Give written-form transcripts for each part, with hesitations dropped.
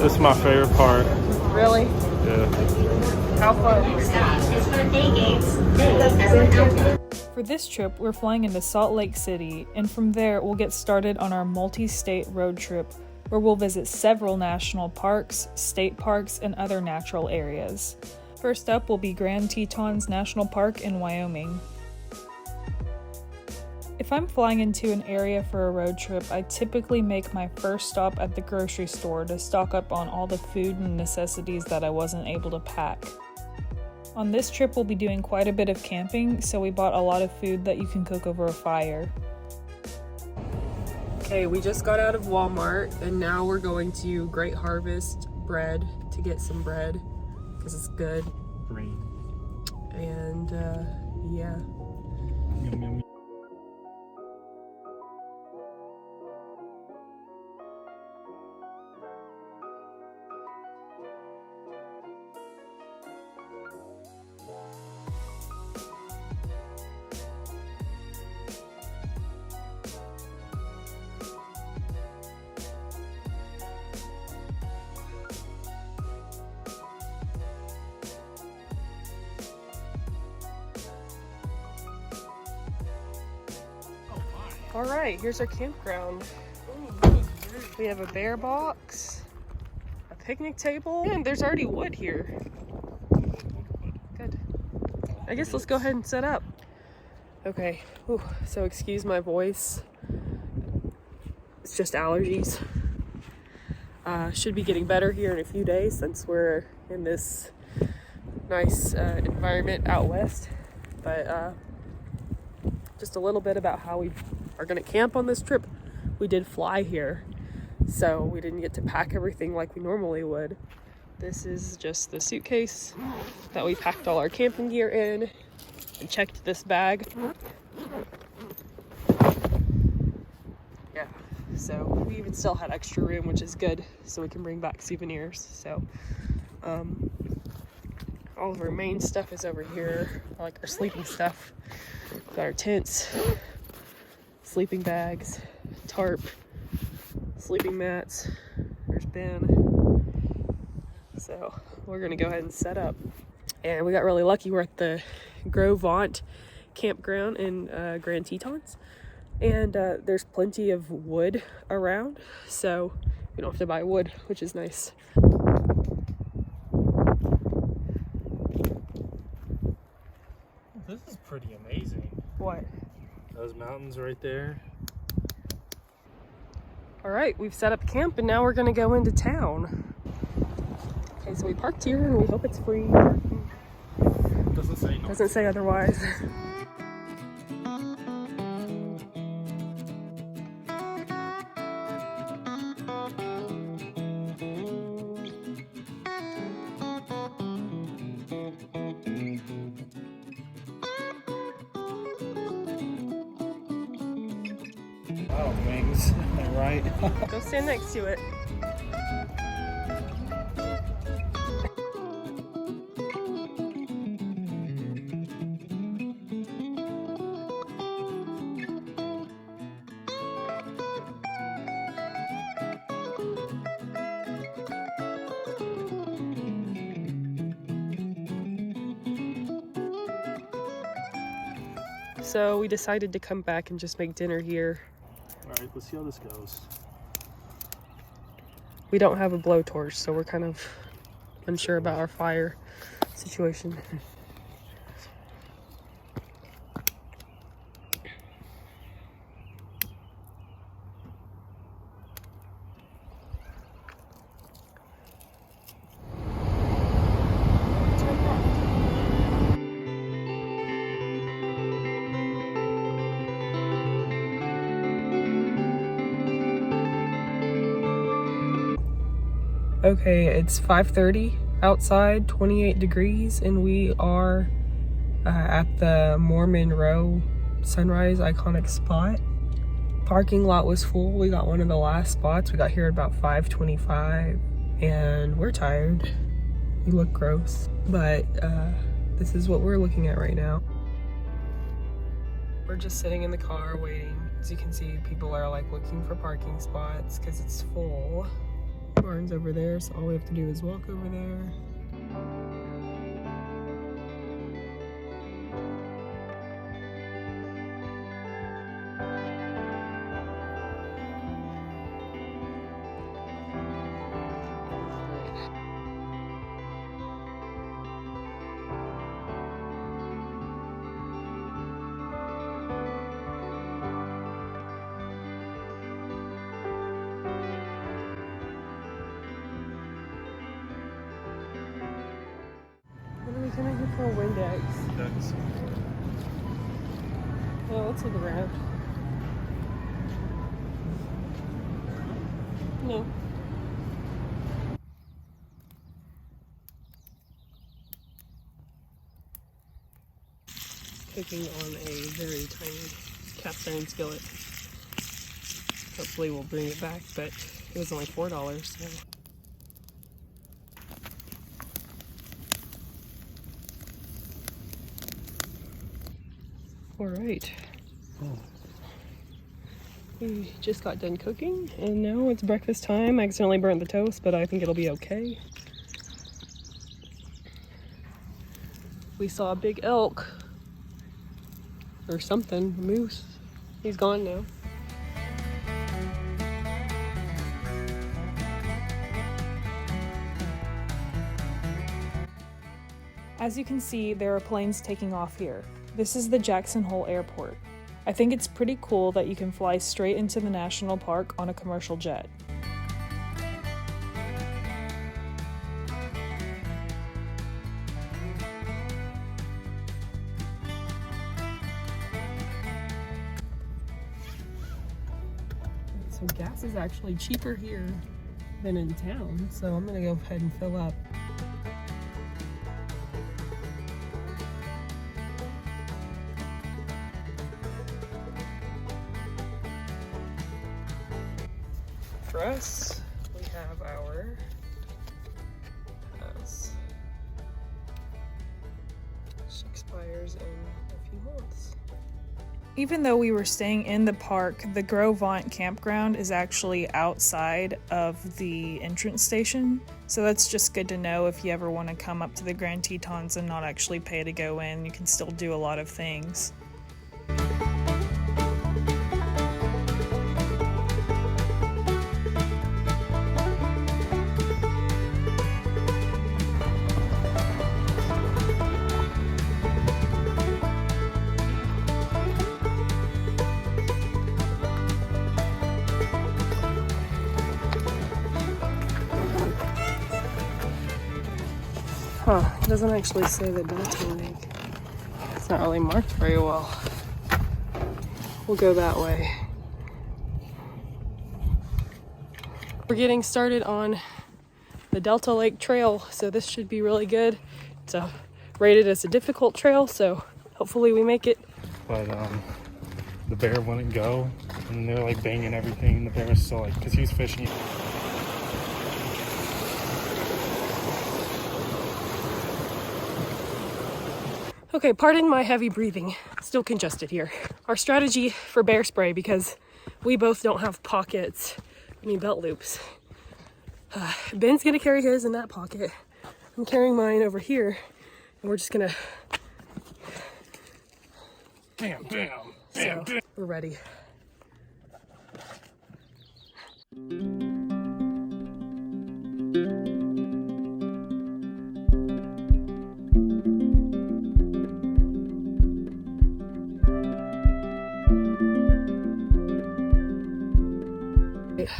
This is my favorite part. Really? Yeah. How fun? For this trip, we're flying into Salt Lake City, and from there, we'll get started on our multi-state road trip, where we'll visit several national parks, state parks, and other natural areas. First up will be Grand Tetons National Park in Wyoming. If I'm flying into an area for a road trip, I typically make my first stop at the grocery store to stock up on all the food and necessities that I wasn't able to pack. On this trip, we'll be doing quite a bit of camping, so we bought a lot of food that you can cook over a fire. Okay, we just got out of Walmart, and now we're going to Great Harvest Bread to get some bread, because it's good. Green. And, yeah. Yum, yum. All right, here's our campground. We have a bear box, a picnic table, and there's already wood here. Good. I guess let's go ahead and set up. Okay, so excuse my voice. It's just allergies. Should be getting better here in a few days since we're in this nice environment out west. But just a little bit about how we are going to camp on this trip. We did fly here, so we didn't get to pack everything like we normally would. This is just the suitcase that we packed all our camping gear in and checked this bag. Yeah, so we even still had extra room, which is good, so we can bring back souvenirs. So all of our main stuff is over here, like our sleeping stuff. Got our tents, sleeping bags, tarp, sleeping mats. There's Ben. So we're gonna go ahead and set up. And we got really lucky. We're at the Gros Ventre campground in Grand Tetons. And there's plenty of wood around, so we don't have to buy wood, which is nice. This is pretty amazing. What? Those mountains right there. All right, we've set up camp and now we're gonna go into town. Okay, so we parked here and we hope it's free. Doesn't say no. Doesn't say otherwise. Oh, wings. Am I right? Go stand next to it. So we decided to come back and just make dinner here. Alright, let's see how this goes. We don't have a blowtorch, so we're kind of unsure about our fire situation. Okay, it's 5:30 outside, 28 degrees, and we are at the Mormon Row sunrise iconic spot. Parking lot was full. We got one of the last spots. We got here at about 5:25, and we're tired. We look gross, but this is what we're looking at right now. We're just sitting in the car waiting. As you can see, people are like looking for parking spots because it's full. Barn's over there, so all we have to do is walk over there. What are we gonna get for a Windex? That's Well, let's look around. No. Cooking on a very tiny cast iron skillet. Hopefully we'll bring it back, but it was only $4, so. All right. oh. We just got done cooking and now it's breakfast time. I accidentally burnt the toast, but I think it'll be okay. We saw a big elk or something, a moose. He's gone now. As you can see, there are planes taking off here. This is the Jackson Hole Airport. I think it's pretty cool that you can fly straight into the national park on a commercial jet. So gas is actually cheaper here than in town, so I'm gonna go ahead and fill up. For us, we have our pass, which expires in a few months. Even though we were staying in the park, the Gros Ventre campground is actually outside of the entrance station. So that's just good to know if you ever want to come up to the Grand Tetons and not actually pay to go in. You can still do a lot of things. Huh, it doesn't actually say the Delta Lake. It's not really marked very well. We'll go that way. We're getting started on the Delta Lake Trail, so this should be really good. It's rated as a difficult trail, so hopefully we make it. But the bear wouldn't go, and they're like banging everything. The bear was still like, because he was fishing. Okay, pardon my heavy breathing. Still congested here. Our strategy for bear spray, because we both don't have pockets, belt loops. Ben's gonna carry his in that pocket. I'm carrying mine over here, and we're just gonna. Bam, bam, So we're ready.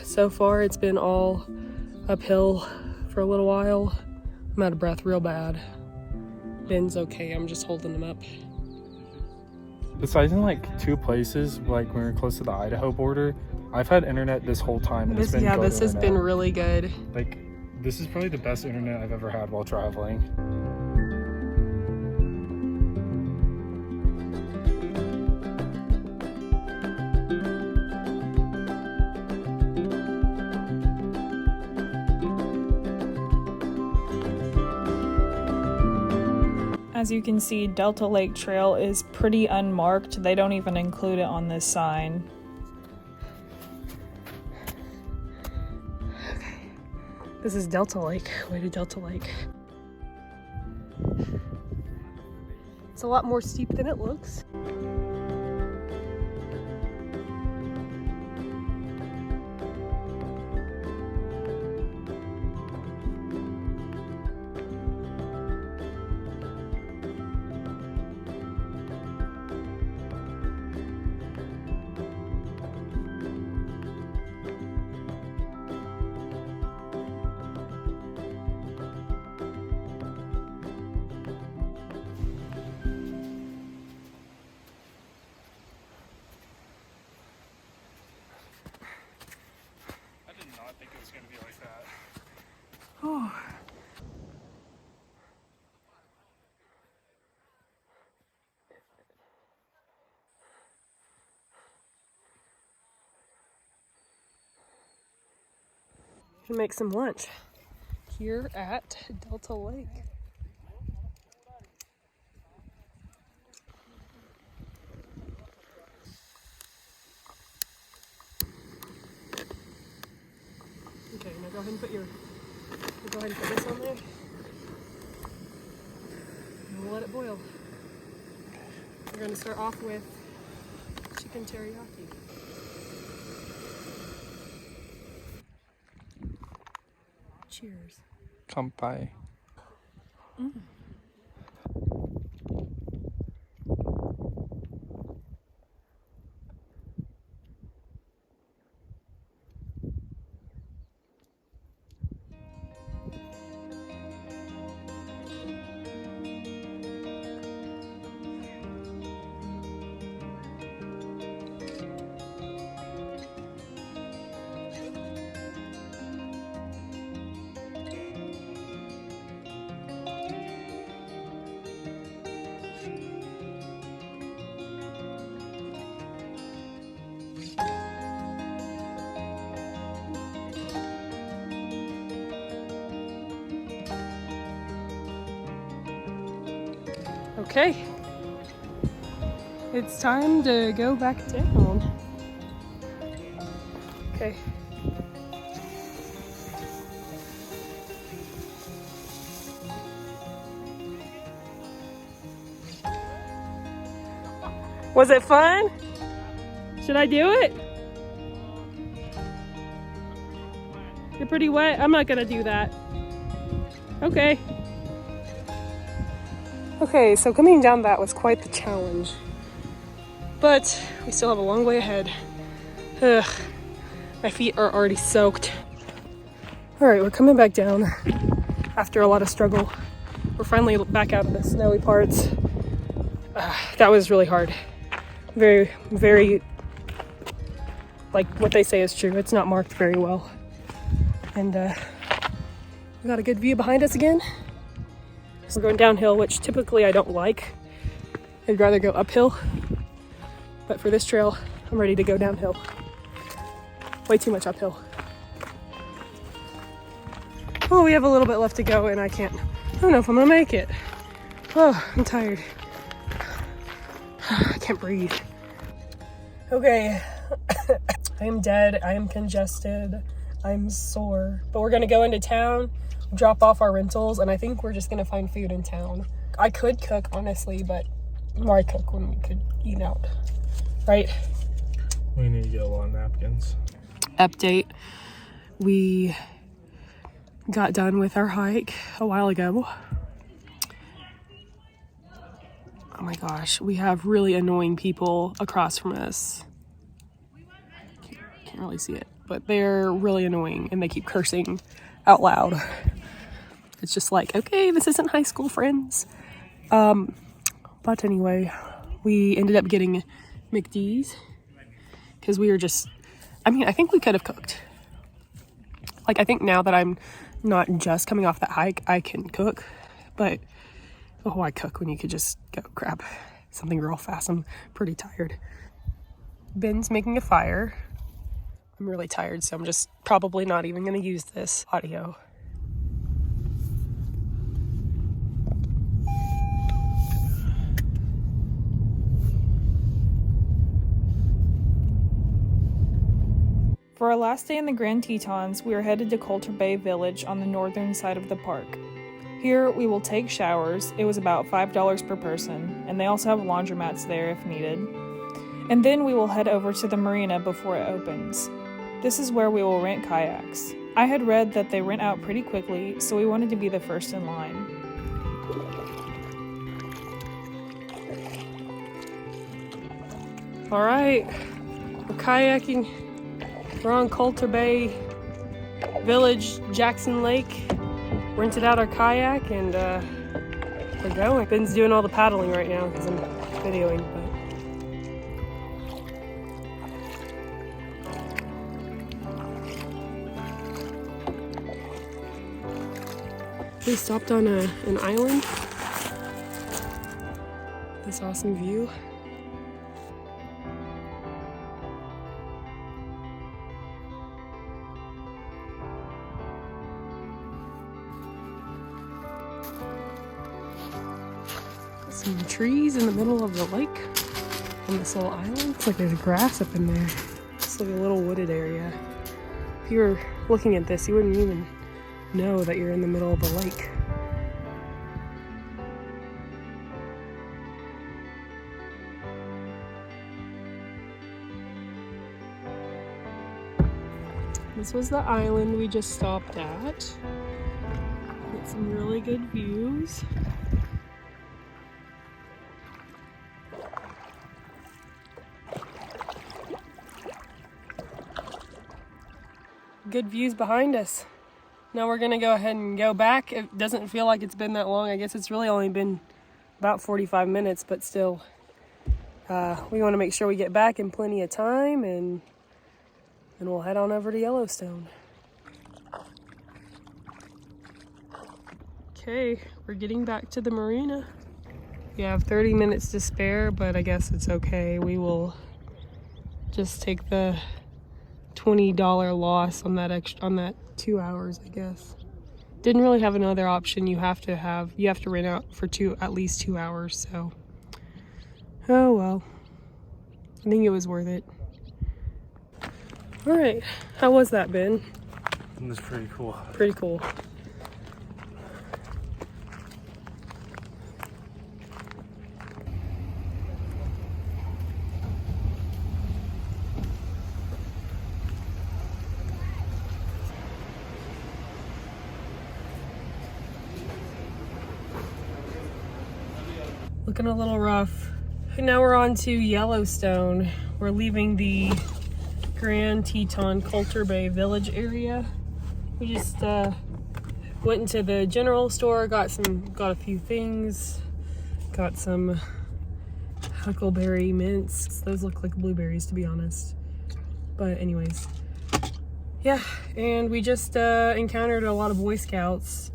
So far it's been all uphill for a little while. I'm out of breath real bad. Ben's okay, I'm just holding him up. Besides in like two places, like when we're close to the Idaho border, I've had internet this whole time. And it's been good this has internet. been really good. Like, this is probably the best internet I've ever had while traveling. As you can see, Delta Lake Trail is pretty unmarked. They don't even include it on this sign. Okay, This is Delta Lake, way to Delta Lake. It's a lot more steep than it looks. I think it was going to be like that. Oh. Gonna make some lunch here at Delta Lake. Okay, now go ahead and put this on there. And we'll let it boil. We're going to start off with chicken teriyaki. Cheers. Kampai. Okay, it's time to go back down. Okay. Was it fun? Should I do it? You're pretty wet. I'm not gonna do that. Okay. Okay, so coming down that was quite the challenge. But we still have a long way ahead. Ugh, my feet are already soaked. All right, we're coming back down after a lot of struggle. We're finally back out of the snowy parts. That was really hard. Very, very, like what they say is true. It's not marked very well. And we got a good view behind us again. We're going downhill, which typically I don't like. I'd rather go uphill. But for this trail, I'm ready to go downhill. Way too much uphill. Oh, we have a little bit left to go and I don't know if I'm gonna make it. Oh, I'm tired. I can't breathe. Okay, I am dead, I am congested, I'm sore. But we're gonna go into town, drop off our rentals, and I think we're just gonna find food in town. I could cook, honestly, but why cook when we could eat out, right? We need to get a lot of napkins. Update. We got done with our hike a while ago. Oh my gosh, we have really annoying people across from us. Can't really see it, but they're really annoying and they keep cursing out loud. It's just like, okay, this isn't high school, friends. But anyway, we ended up getting McD's because we were I think we could have cooked. Like, I think now that I'm not just coming off that hike, I can cook, but why cook when you could just go grab something real fast? I'm pretty tired. Ben's making a fire. I'm really tired, so I'm just probably not even going to use this audio. For our last day in the Grand Tetons, we are headed to Colter Bay Village on the northern side of the park. Here, we will take showers. It was about $5 per person, and they also have laundromats there if needed. And then we will head over to the marina before it opens. This is where we will rent kayaks. I had read that they rent out pretty quickly, so we wanted to be the first in line. All right, we're kayaking. We're on Colter Bay Village, Jackson Lake. Rented out our kayak and we're going. Ben's doing all the paddling right now because I'm videoing. We stopped on an island. This awesome view. Some trees in the middle of the lake on this little island. Looks like there's grass up in there. It's like a little wooded area. If you were looking at this, you wouldn't even know that you're in the middle of the lake. This was the island we just stopped at. Get some really good views. Good views behind us. Now we're gonna go ahead and go back. It doesn't feel like it's been that long. I guess it's really only been about 45 minutes, but still, we want to make sure we get back in plenty of time, and we'll head on over to Yellowstone. Okay, we're getting back to the marina. We have 30 minutes to spare, but I guess it's okay. We will just take the $20 loss on that 2 hours, I guess. Didn't really have another option. You have to rent out for at least 2 hours, so oh well. I think it was worth it. All right, how was that, Ben? It was pretty cool. Pretty cool. Looking a little rough. Now we're on to Yellowstone. We're leaving the Grand Teton Colter Bay Village area. We just went into the general store, got a few things, got some huckleberry mints. Those look like blueberries, to be honest. But anyways, yeah. And we just encountered a lot of Boy Scouts.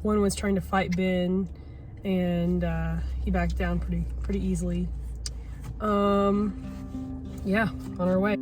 One was trying to fight Ben, and he backed down pretty easily. Yeah, on our way.